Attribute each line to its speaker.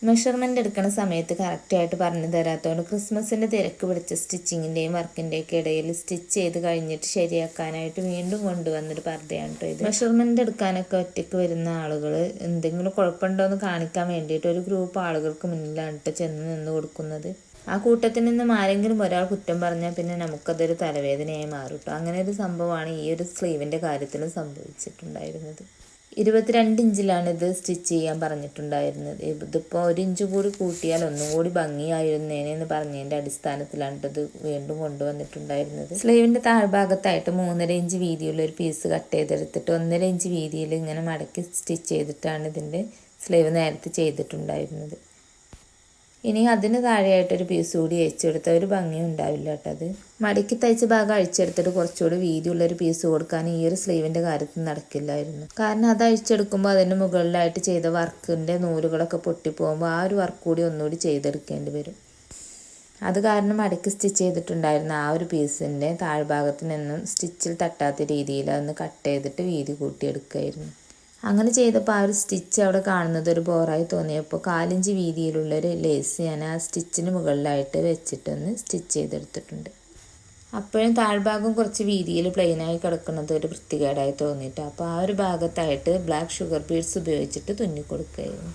Speaker 1: Measurement എടുക്കുന്ന സമയത്ത് കറക്റ്റായിട്ട് പറഞ്ഞു തരാത്തതുകൊണ്ട് ക്രിസ്മസിൻ്റെ തിരക്ക് പിടിച്ച സ്റ്റിച്ചിങ്ങിൻ്റെയും വർക്കിൻ്റെയൊക്കെ ഇടയിൽ സ്റ്റിച്ച് ചെയ്ത് കഴിഞ്ഞിട്ട് ശരിയാക്കാനായിട്ട് വീണ്ടും കൊണ്ടുവന്നൊരു പർദ്ദയാണ് കേട്ടോ ഇത്. മെഷർമെൻ്റ് എടുക്കാനൊക്കെ ഒറ്റയ്ക്ക് വരുന്ന ആളുകൾ എന്തെങ്കിലും കുഴപ്പമുണ്ടോ എന്ന് കാണിക്കാൻ വേണ്ടിയിട്ട് ഒരു ഗ്രൂപ്പ് ആളുകൾക്ക് മുന്നിലാണ് കേട്ടോ ചെന്ന് നിന്ന് കൊടുക്കുന്നത്. ആ കൂട്ടത്തിൽ നിന്നും ആരെങ്കിലും ഒരാൾ കുറ്റം പറഞ്ഞാൽ പിന്നെ നമുക്കതൊരു തലവേദനയായി മാറും കേട്ടോ. അങ്ങനെ ഒരു സംഭവമാണ് ഈ ഒരു സ്ലീവിൻ്റെ കാര്യത്തിലും സംഭവിച്ചിട്ടുണ്ടായിരുന്നത്. 22 ഇഞ്ചിലാണ് ഇത് സ്റ്റിച്ച് ചെയ്യാൻ പറഞ്ഞിട്ടുണ്ടായിരുന്നത്. ഇതിപ്പോൾ 1 ഇഞ്ച് കൂടി കൂട്ടിയാൽ ഒന്നും കൂടി ഭംഗിയായിരുന്നേനെന്ന് പറഞ്ഞതിൻ്റെ അടിസ്ഥാനത്തിലാണ് ഇത് വീണ്ടും കൊണ്ടുവന്നിട്ടുണ്ടായിരുന്നത്. സ്ലീവിൻ്റെ താഴ്ഭാഗത്തായിട്ട് 3.5 ഇഞ്ച് വീതിയുള്ള ഒരു പീസ് കട്ട് ചെയ്തെടുത്തിട്ട് 1.5 ഇഞ്ച് വീതിയിൽ ഇങ്ങനെ മടക്കി സ്റ്റിച്ച് ചെയ്തിട്ടാണ് ഇതിൻ്റെ സ്ലീവ് നേരത്തെ ചെയ്തിട്ടുണ്ടായിരുന്നത്. ഇനി അതിന് താഴെയായിട്ടൊരു പീസ് കൂടി അഴിച്ചെടുത്താൽ ഒരു ഭംഗിയും ഉണ്ടാവില്ല കേട്ടോ. അത് മടക്കി തയ്ച്ച ഭാഗം അഴിച്ചെടുത്തിട്ട് കുറച്ചുകൂടി വീതിയുള്ളൊരു പീസ് കൊടുക്കാൻ ഈ ഒരു സ്ലീവിൻ്റെ കാര്യത്തിൽ നടക്കില്ലായിരുന്നു. കാരണം അത് അഴിച്ചെടുക്കുമ്പോൾ അതിൻ്റെ മുകളിലായിട്ട് ചെയ്ത വർക്കിൻ്റെ നൂലുകളൊക്കെ പൊട്ടിപ്പോകുമ്പോൾ ആ ഒരു വർക്ക് കൂടി ഒന്നുകൂടി ചെയ്തെടുക്കേണ്ടി വരും. അത് കാരണം മടക്കി സ്റ്റിച്ച് ചെയ്തിട്ടുണ്ടായിരുന്ന ആ ഒരു പീസിൻ്റെ താഴ്ഭാഗത്ത് നിന്നും സ്റ്റിച്ചിൽ തട്ടാത്ത രീതിയിൽ അതൊന്ന് കട്ട് ചെയ്തിട്ട് വീതി കൂട്ടിയെടുക്കുകയായിരുന്നു. അങ്ങനെ ചെയ്തപ്പോൾ ആ ഒരു സ്റ്റിച്ച് അവിടെ കാണുന്നത് ഒരു ബോറായി തോന്നിയപ്പോൾ 4 ഇഞ്ച് വീതിയിലുള്ളൊരു ലേസ് ഞാൻ ആ സ്റ്റിച്ചിന് മുകളിലായിട്ട് വെച്ചിട്ടൊന്ന് സ്റ്റിച്ച് ചെയ്തെടുത്തിട്ടുണ്ട്. അപ്പോഴും താഴ്ഭാഗം കുറച്ച് വീതിയിൽ പ്ലെയിനായി കിടക്കുന്നത് ഒരു വൃത്തികേടായി തോന്നിയിട്ട് അപ്പോൾ ആ ഒരു ഭാഗത്തായിട്ട് ബ്ലാക്ക് ഷുഗർ ബീഡ്സ് ഉപയോഗിച്ചിട്ട് തുന്നി കൊടുക്കുകയായിരുന്നു.